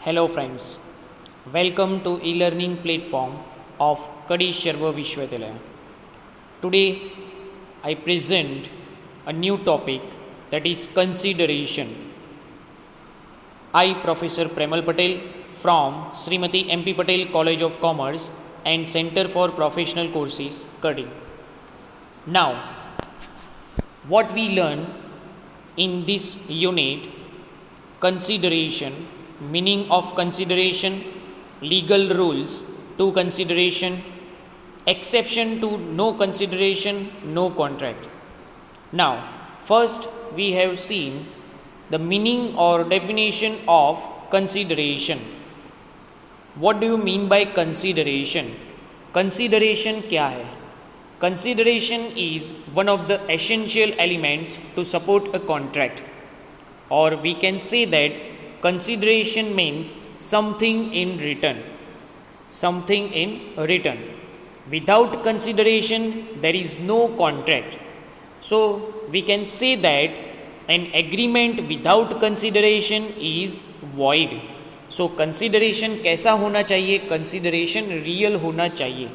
Hello friends, welcome to e-learning platform of Kadish Sharma Vishwavidyalaya. Today I present a new topic, that is consideration. I, Professor Premal Patel from Srimati MP Patel College of Commerce and Center for Professional Courses, Kadi. Now, what we learn in this unit: consideration, meaning of consideration, legal rules to consideration, exception to no consideration, no contract. Now, first we have seen the meaning or definition of consideration. What do you mean by consideration? Consideration क्या है? Consideration is one of the essential elements to support a contract, or we can say that consideration means something in return. Something in return. Without consideration, there is no contract. So, we can say that an agreement without consideration is void. So, consideration कैसा होना चाहिए? Consideration real होना चाहिए.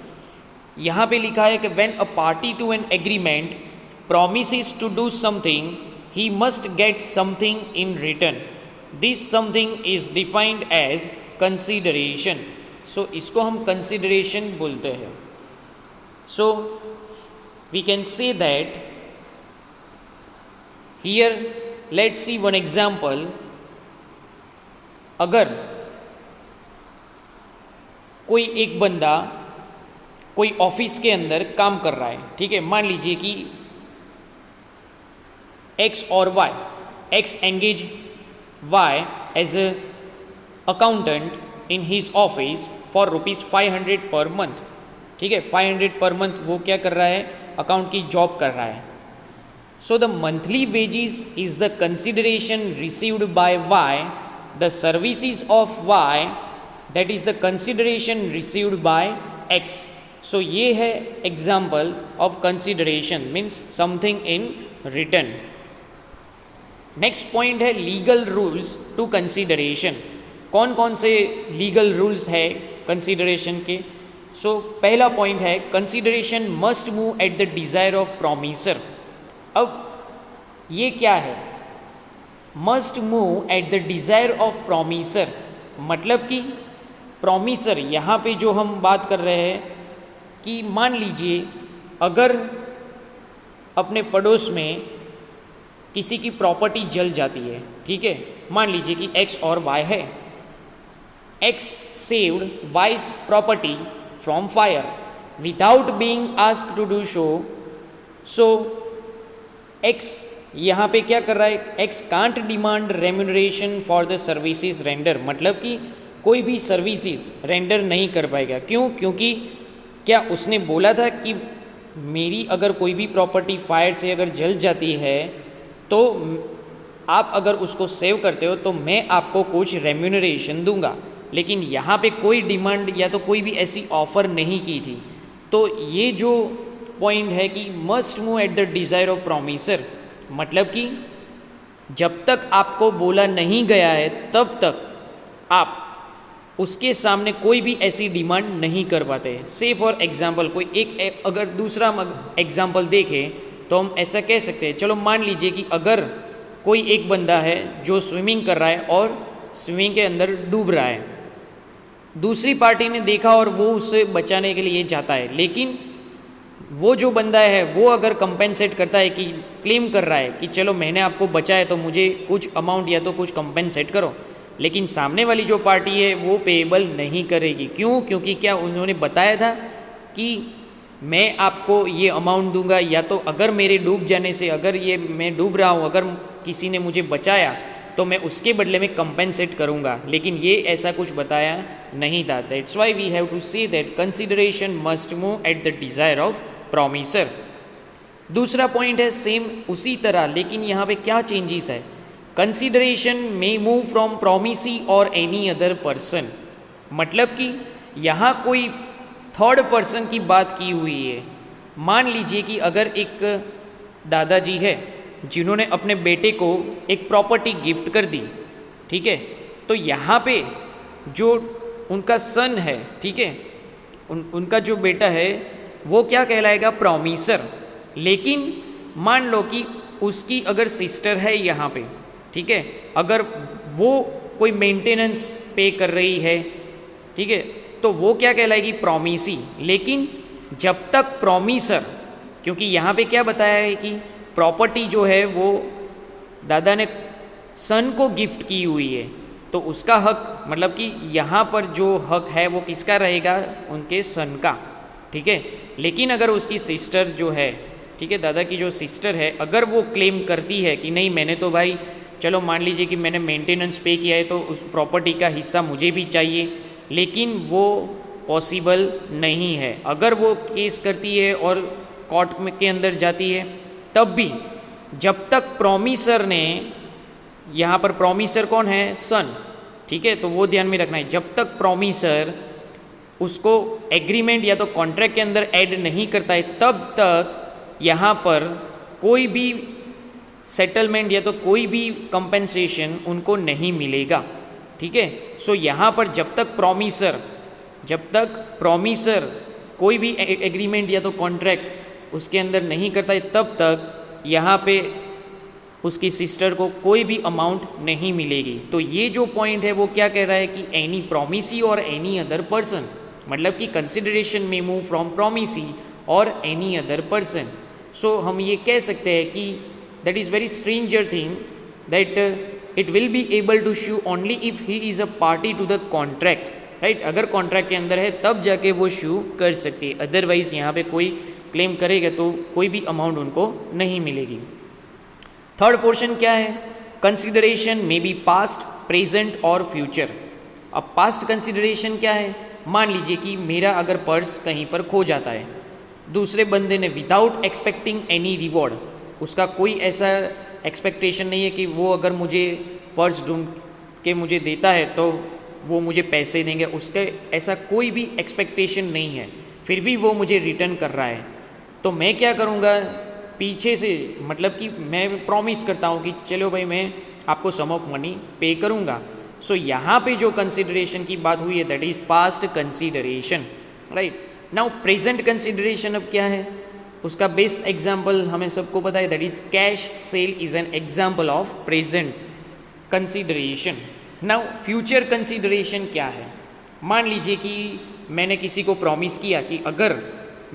यहाँ पे लिखा है कि when a party to an agreement promises to do something, he must get something in return. This something is defined as consideration. So इसको हम consideration बोलते हैं. So we can say that here, let's see one example. अगर कोई एक बंदा कोई office के अंदर काम कर रहा है, ठीक है, मान लीजिए कि X और Y, X engage Y as a accountant in his office for ₹500 per month. ठीक है, 500 पर मंथ वो क्या कर रहा है? अकाउंट की जॉब कर रहा है. So the monthly wages is the consideration received by Y, the services of Y, that is the consideration received by X. सो ये है example of consideration, means something in return. Next point है legal rules to consideration. कौन कौन से legal rules है consideration के? सो पहला point है consideration must move at the desire of promisor. अब ये क्या है? Must move at the desire of promisor मतलब कि प्रोमिसर, यहाँ पे जो हम बात कर रहे हैं कि मान लीजिए अगर अपने पड़ोस में किसी की प्रॉपर्टी जल जाती है, ठीक है, मान लीजिए कि X और Y है. X saved Y's property from fire without being asked to do so. So X यहाँ पे क्या कर रहा है? X can't demand remuneration for the services render. मतलब कि कोई भी सर्विसेज रेंडर नहीं कर पाएगा. क्यों? क्योंकि क्या उसने बोला था कि मेरी अगर कोई भी प्रॉपर्टी फायर से अगर जल जाती है तो आप अगर उसको सेव करते हो तो मैं आपको कुछ रेम्यूनरेशन दूंगा. लेकिन यहाँ पे कोई डिमांड या तो कोई भी ऐसी ऑफ़र नहीं की थी. तो ये जो पॉइंट है कि must move at the desire of promisor, मतलब कि जब तक आपको बोला नहीं गया है तब तक आप उसके सामने कोई भी ऐसी डिमांड नहीं कर पाते. से फॉर एग्जांपल कोई एक अगर दूसरा एग्जांपल देखें तो हम ऐसा कह सकते हैं, चलो मान लीजिए कि अगर कोई एक बंदा है जो स्विमिंग कर रहा है और स्विमिंग के अंदर डूब रहा है, दूसरी पार्टी ने देखा और वो उससे बचाने के लिए जाता है, लेकिन वो जो बंदा है वो अगर कंपेंसेट करता है कि क्लेम कर रहा है कि चलो मैंने आपको बचाया तो मुझे कुछ अमाउंट या तो कुछ कंपेंसेट करो, लेकिन सामने वाली जो पार्टी है वो पेएबल नहीं करेगी. क्यों? क्योंकि क्या उन्होंने बताया था कि मैं आपको ये अमाउंट दूंगा, या तो अगर मेरे डूब जाने से, अगर ये मैं डूब रहा हूँ, अगर किसी ने मुझे बचाया तो मैं उसके बदले में कंपेंसेट करूँगा, लेकिन ये ऐसा कुछ बताया नहीं था. That's why we have to say that consideration must move at the desire of promisor. दूसरा पॉइंट है सेम उसी तरह, लेकिन यहाँ पे क्या चेंजेस है? Consideration may move from promisee और एनी अदर पर्सन. मतलब कि यहाँ कोई थर्ड पर्सन की बात की हुई है. मान लीजिए कि अगर एक दादाजी है जिन्होंने अपने बेटे को एक प्रॉपर्टी गिफ्ट कर दी, ठीक है, तो यहाँ पे जो उनका सन है, ठीक है, उनका जो बेटा है वो क्या कहलाएगा, प्रॉमिसर। लेकिन मान लो कि उसकी अगर सिस्टर है यहाँ पे, ठीक है, अगर वो कोई मेंटेनेंस पे कर रही है, ठीक है, तो वो क्या कहलाएगी, प्रॉमिसी। लेकिन जब तक प्रॉमिसर, क्योंकि यहाँ पे क्या बताया है कि प्रॉपर्टी जो है वो दादा ने सन को गिफ्ट की हुई है, तो उसका हक, मतलब कि यहाँ पर जो हक है वो किसका रहेगा, उनके सन का, ठीक है। लेकिन अगर उसकी सिस्टर जो है, ठीक है, दादा की जो सिस्टर है, अगर वो क्लेम करती है कि नहीं मैंने तो भाई, चलो मान लीजिए कि मैंने मेंटेनेंस पे किया है तो उस प्रॉपर्टी का हिस्सा मुझे भी चाहिए, लेकिन वो पॉसिबल नहीं है। अगर वो केस करती है और कोर्ट में के अंदर जाती है, तब भी जब तक प्रॉमिसर ने, यहाँ पर प्रॉमिसर कौन है, सन, ठीक है, तो वो ध्यान में रखना है, जब तक प्रॉमिसर उसको एग्रीमेंट या तो कॉन्ट्रैक्ट के अंदर ऐड नहीं करता है, तब तक यहाँ पर कोई भी सेटलमेंट या तो कोई भी कंपेंसेशन उनको नहीं मिलेगा, ठीक है। सो यहाँ पर जब तक प्रॉमिसर कोई भी एग्रीमेंट या तो कॉन्ट्रैक्ट उसके अंदर नहीं करता है, तब तक यहाँ पे उसकी सिस्टर को कोई भी अमाउंट नहीं मिलेगी। तो ये जो पॉइंट है वो क्या कह रहा है कि एनी प्रॉमिसी और एनी अदर पर्सन, मतलब कि कंसिडरेशन में मूव फ्रॉम प्रॉमिसी और एनी अदर पर्सन। सो हम ये कह सकते हैं कि that is very stranger thing that it will be able to sue only if he is a party to the contract, right. अगर कॉन्ट्रैक्ट के अंदर है तब जाके वो शू कर सकती है, अदरवाइज यहाँ पे कोई क्लेम करेगा तो कोई भी अमाउंट उनको नहीं मिलेगी। थर्ड पोर्शन क्या है, consideration may be past, present और फ्यूचर। अब पास्ट कंसिडरेशन क्या है, मान लीजिए कि मेरा अगर पर्स कहीं पर खो जाता है, दूसरे बंदे ने विदाउट एक्सपेक्टिंग एनी रिवॉर्ड, उसका कोई ऐसा एक्सपेक्टेशन नहीं है कि वो अगर मुझे पर्स ढूंढ के मुझे देता है तो वो मुझे पैसे देंगे, उसके ऐसा कोई भी एक्सपेक्टेशन नहीं है, फिर भी वो मुझे रिटर्न कर रहा है, तो मैं क्या करूँगा, पीछे से, मतलब कि मैं प्रॉमिस करता हूँ कि चलो भाई मैं आपको सम ऑफ मनी पे करूँगा। सो यहाँ पे जो कंसिडरेशन की बात हुई है that is past consideration, right. Now present consideration अब क्या है, उसका बेस्ट एग्जाम्पल हमें सबको पता है, that is cash cell is an example of present consideration. Now future consideration क्या है, मान लीजिए कि मैंने किसी को प्रॉमिस किया कि अगर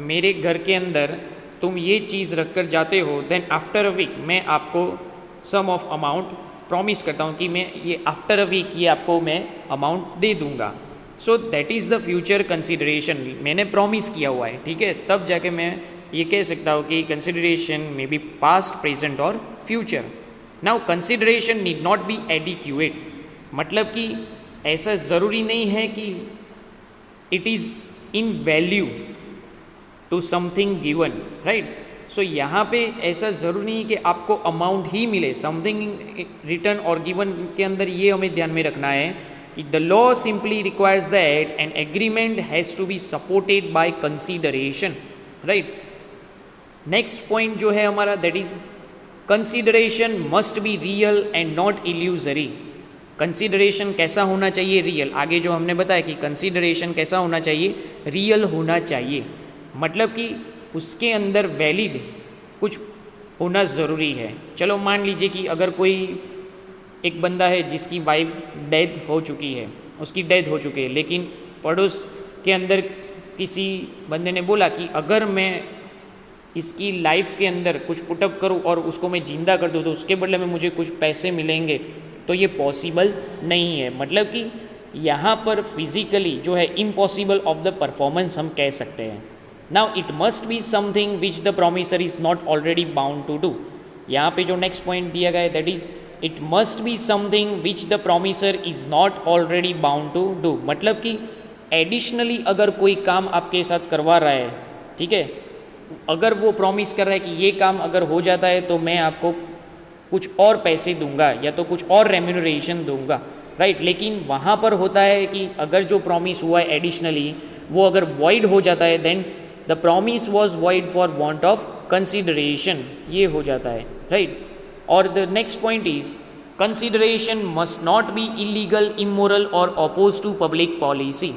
मेरे घर के अंदर तुम ये चीज़ रख कर जाते हो देन आफ्टर अ वीक मैं आपको सम ऑफ अमाउंट प्रॉमिस करता हूँ कि मैं ये आफ्टर अ वीक ये आपको मैं अमाउंट दे दूँगा। So that is the future consideration, मैंने प्रॉमिस किया हुआ है, ठीक है, तब जाके मैं ये कह सकता हूँ कि कंसिडरेशन में बी पास्ट, प्रेजेंट और future. Now consideration need not be adequate, मतलब कि ऐसा ज़रूरी नहीं है कि it is in value to something given, right. So यहाँ पे ऐसा ज़रूरी नहीं है कि आपको अमाउंट ही मिले, समथिंग रिटर्न और गिवन के अंदर ये हमें ध्यान में रखना है कि the law simply requires that an agreement has to be supported by consideration, right. Next point जो है हमारा that is consideration must be real and not illusory. Consideration कैसा होना चाहिए, रियल। आगे जो हमने बताया कि कंसिडरेशन कैसा होना चाहिए, रियल होना चाहिए, मतलब कि उसके अंदर वैलिड कुछ होना ज़रूरी है। चलो मान लीजिए कि अगर कोई एक बंदा है जिसकी वाइफ डेथ हो चुकी है, उसकी डेथ हो चुकी है, लेकिन पड़ोस के अंदर किसी बंदे ने बोला कि अगर मैं इसकी लाइफ के अंदर कुछ पुटअप करूं और उसको मैं जिंदा कर दूं तो उसके बदले में मुझे कुछ पैसे मिलेंगे, तो ये पॉसिबल नहीं है। मतलब कि यहाँ पर फिजिकली जो है इम्पॉसिबल ऑफ द परफॉर्मेंस हम कह सकते हैं। Now it must be something which the promisor is not already bound to do. यहाँ पे जो नेक्स्ट पॉइंट दिया गया है that is it must be something which the promisor is not already bound to do, मतलब कि additionally अगर कोई काम आपके साथ करवा रहा है, ठीक है, अगर वो प्रॉमिस कर रहा है कि ये काम अगर हो जाता है तो मैं आपको कुछ और पैसे दूंगा या तो कुछ और रेम्यूनरेशन दूंगा, राइट। लेकिन वहाँ पर होता है कि अगर जो प्रॉमिस हुआ है एडिशनली वो अगर वॉइड हो जाता है then the promise was void for want of consideration, ये हो जाता है, राइट। और the next point is consideration must not be illegal, immoral और अपोज टू पब्लिक पॉलिसी।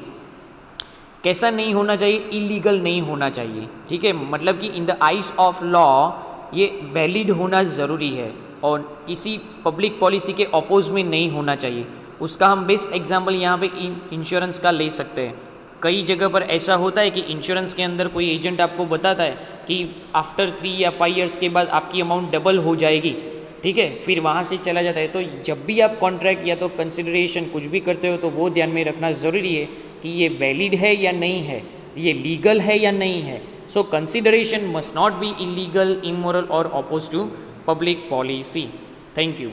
कैसा नहीं होना चाहिए? इलीगल नहीं होना चाहिए, ठीक है। मतलब कि in the eyes of law ये वैलिड होना ज़रूरी है और किसी पब्लिक पॉलिसी के अपोज में नहीं होना चाहिए। उसका हम बेस्ट एग्जाम्पल यहाँ पे इंश्योरेंस का ले सकते हैं। कई जगह पर ऐसा होता है कि इंश्योरेंस के अंदर कोई एजेंट आपको बताता है कि आफ्टर 3 या 5 ईयर्स के बाद आपकी अमाउंट डबल हो जाएगी, ठीक है, फिर वहाँ से चला जाता है। तो जब भी आप कॉन्ट्रैक्ट या तो कंसिडरेशन कुछ भी करते हो तो वो ध्यान में रखना ज़रूरी है कि ये वैलिड है या नहीं है, ये लीगल है या नहीं है। So consideration must not be illegal, immoral और oppose to public policy. Thank you.